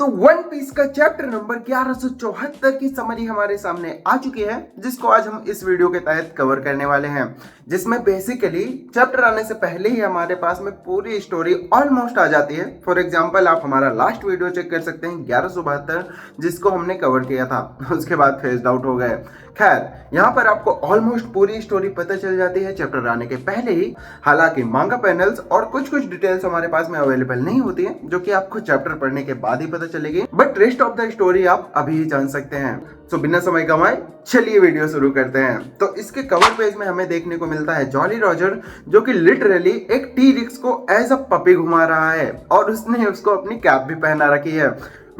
तो one piece का chapter number 1174 की समरी हमारे सामने आ चुकी है, जिसको आज हम इस वीडियो के तहत कवर करने वाले हैं। जिसमें बेसिकली चैप्टर आने से पहले ही हमारे पास में पूरी स्टोरी ऑलमोस्ट आ जाती है। फॉर एग्जांपल आप हमारा लास्ट वीडियो चेक कर सकते हैं 1172, जिसको हमने कवर किया था, उसके बाद फेस्ड आउट हो गए। खैर, यहाँ पर आपको ऑलमोस्ट पूरी स्टोरी पता चल जाती है चैप्टर आने के पहले ही। हालांकि मांगा पैनल्स और कुछ डिटेल्स हमारे पास में अवेलेबल नहीं होती है, जो कि आपको चैप्टर पढ़ने के बाद ही पता चलेगी, but rest of the story आप अभी ही जान सकते हैं। तो बिना समय गंवाए चलिए वीडियो शुरू करते हैं। तो इसके कवर पेज में हमें देखने को मिलता है जॉली रॉजर, जो कि लिटरली एक टी-रिक्स को एज अ पपी घुमा रहा है और उसने उसको अपनी कैप भी पहना रखी है,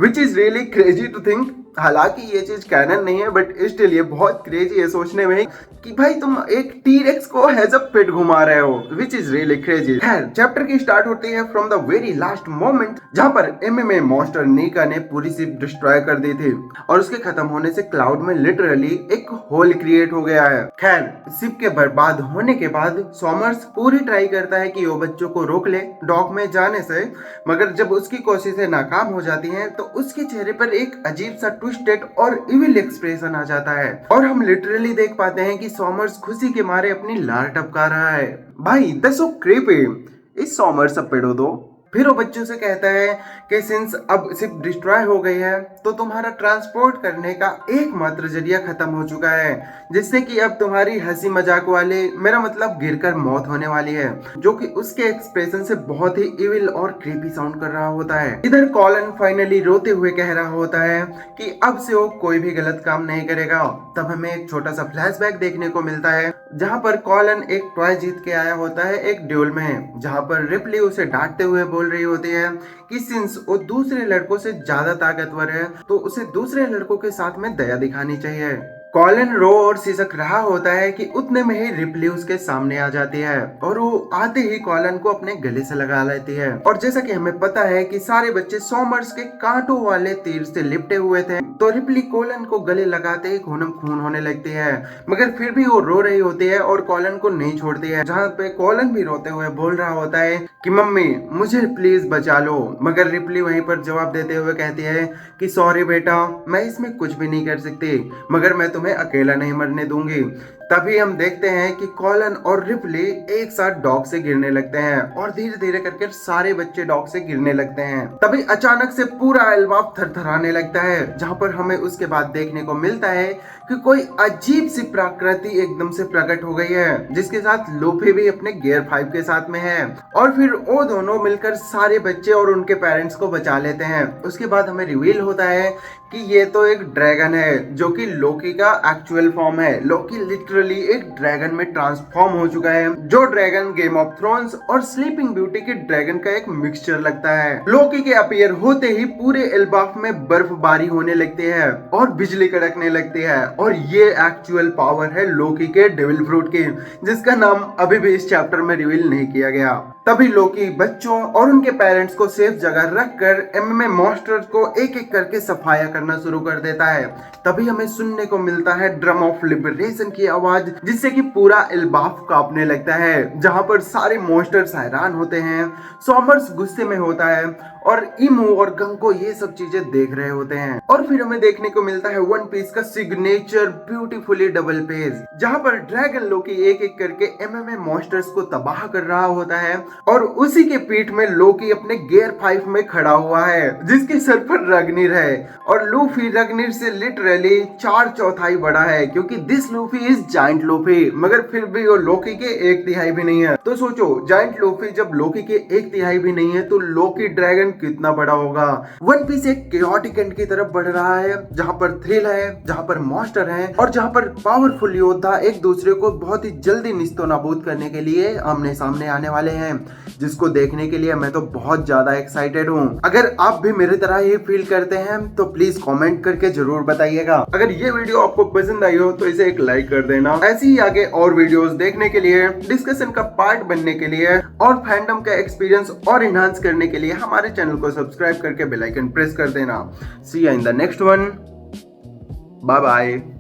which is really crazy to think. हालांकि ये चीज कैनन नहीं है, बट स्टिल ये बहुत क्रेजी है सोचने में कि भाई तुम एक टी-रेक्स को एज अ पेट घुमा रहे हो, विच इज रियली क्रेजी। खैर, चैप्टर की स्टार्ट होती है from the very last moment, जहां पर एमएमए मॉन्स्टर नीका ने पूरी शिप डिस्ट्रॉय कर दी थी और उसके खत्म होने से क्लाउड में लिटरली एक होल क्रिएट हो गया है। खैर, शिप के बर्बाद होने के बाद सॉमर्स पूरी ट्राई करता है कि वो बच्चों को रोक ले डॉक में जाने से, मगर जब उसकी कोशिशें नाकाम हो जाती हैं तो उसके चेहरे पर एक अजीब सा ट्विस्टेड और इविल एक्सप्रेशन आ जाता है और हम लिटरली देख पाते हैं कि सॉमर्स खुशी के मारे अपनी लार टपका रहा है। भाई दैट्स सो क्रीपी। इस सॉमर्स अब पेड़ो दो। फिर वो बच्चों से कहता है कि सिंस अब शिप डिस्ट्रॉय हो गई है तो तुम्हारा ट्रांसपोर्ट करने का एकमात्र जरिया खत्म हो चुका है, जिससे कि अब तुम्हारी हंसी मजाक वाले, मेरा मतलब गिरकर मौत होने वाली है, जो कि उसके एक्सप्रेशन से बहुत ही इविल और क्रीपी साउंड कर रहा होता है। इधर कॉलन फाइनली रोते हुए कह रहा होता है कि अब से वो कोई भी गलत काम नहीं करेगा। तब हमें एक छोटा सा फ्लैशबैक देखने को मिलता है, जहाँ पर कॉलन एक टॉय जीत के आया होता है एक ड्यूल में, जहाँ पर रिप्ली उसे डांटते हुए बोल रही होती है कि सिंस वो दूसरे लड़कों से ज्यादा ताकतवर है तो उसे दूसरे लड़कों के साथ में दया दिखानी चाहिए। कॉलन रो और सिसक रहा होता है कि उतने में ही रिप्ली उसके सामने आ जाती है और वो आते ही कॉलन को अपने गले से लगा लेती है। और जैसा कि हमें पता है कि सारे बच्चे सॉमर्स के कांटों वाले तीर से लिपटे हुए थे, तो रिप्ली कॉलन को गले लगाते ही खूनम खून होने लगती है, मगर फिर भी वो रो रही होती है और कॉलन को नहीं छोड़ती है। जहाँ पे कॉलन भी रोते हुए बोल रहा होता है कि मम्मी मुझे प्लीज बचा लो, मगर रिप्ली वहीं पर जवाब देते हुए कहती है कि सॉरी बेटा, मैं इसमें कुछ भी नहीं कर सकती, मगर मैं तुम्हें अकेला नहीं मरने दूंगी। तभी हम देखते हैं कि कॉलन और रिप्ली एक साथ डॉग से गिरने लगते हैं और धीरे धीरे करके सारे बच्चे डॉग से गिरने लगते हैं। तभी अचानक से पूरा एल्बाफ थरथराने लगता है, जहां पर हमें उसके बाद देखने को मिलता है कि कोई अजीब सी प्रकृति एकदम से प्रकट हो गई है, जिसके साथ लूफी भी अपने गियर 5 के साथ में है और फिर वो दोनों मिलकर सारे बच्चे और उनके पेरेंट्स को बचा लेते हैं। उसके बाद हमें रिवील होता है कि ये तो एक ड्रैगन है, जो कि लोकी का एक्चुअल फॉर्म है। लोकी लिटरली एक ड्रैगन में ट्रांसफॉर्म हो चुका है, जो ड्रैगन गेम ऑफ थ्रोन्स और स्लीपिंग ब्यूटी के ड्रैगन का एक मिक्सचर लगता है। लोकी के अपीयर होते ही पूरे एल्बाफ में बर्फबारी होने लगती है और बिजली कड़कने लगती है, और ये एक्चुअल पावर है लोकी के डेविल फ्रूट की, जिसका नाम अभी भी इस चैप्टर में रिवील नहीं किया गया। तभी लोकी बच्चों और उनके पेरेंट्स को सेफ जगह रखकर एमएमए मॉन्स्टर्स को एक एक करके सफाया करना शुरू कर देता है। तभी हमें सुनने को मिलता है ड्रम ऑफ लिबरेशन की आवाज, जिससे कि पूरा एल्बाफ कांपने लगता है, जहां पर सारे मॉन्स्टर्स हैरान होते हैं। सॉमर्स गुस्से में होता है और इमू और गंको ये सब चीजें देख रहे होते हैं। और फिर हमें देखने को मिलता है वन पीस का सिग्नेचर ब्यूटीफुली डबल पेज, जहां पर ड्रैगन लोकी एक एक करके एमएमए मॉन्स्टर्स को तबाह कर रहा होता है और उसी के पीठ में लोकी अपने गियर 5 में खड़ा हुआ है, जिसके सर पर रग्निर है और लूफी रग्निर से लिटरली 4/4 बड़ा है, क्योंकि this Luffy is giant Luffy, मगर फिर भी वो लोकी के 1/3 भी नहीं है। तो सोचो, जायंट लूफी जब लोकी के 1/3 भी नहीं है तो लोकी ड्रैगन कितना बड़ा होगा। वन पीस एक केओटिक एंड की तरफ बढ़ रहा है, जहां पर थ्रिल है, जहां पर मॉन्स्टर है और जहां पर पावरफुल योद्धा एक दूसरे को बहुत ही जल्दी निस्तो नाबूद करने के लिए आमने सामने आने वाले हैं, जिसको देखने के लिए मैं तो बहुत ज्यादा एक्साइटेड हूँ। अगर आप भी मेरे तरह ही फील करते हैं तो प्लीज कमेंट करके जरूर बताइएगा। अगर ये वीडियो आपको पसंद आई हो तो इसे एक लाइक कर देना। ऐसे ही आगे और वीडियोस देखने के लिए, डिस्कशन का पार्ट बनने के लिए और फैंडम का एक्सपीरियंस और एनहांस करने के लिए हमारे चैनल को सब्सक्राइब करके बेल आइकन प्रेस कर देना। See you in the next one. Bye bye.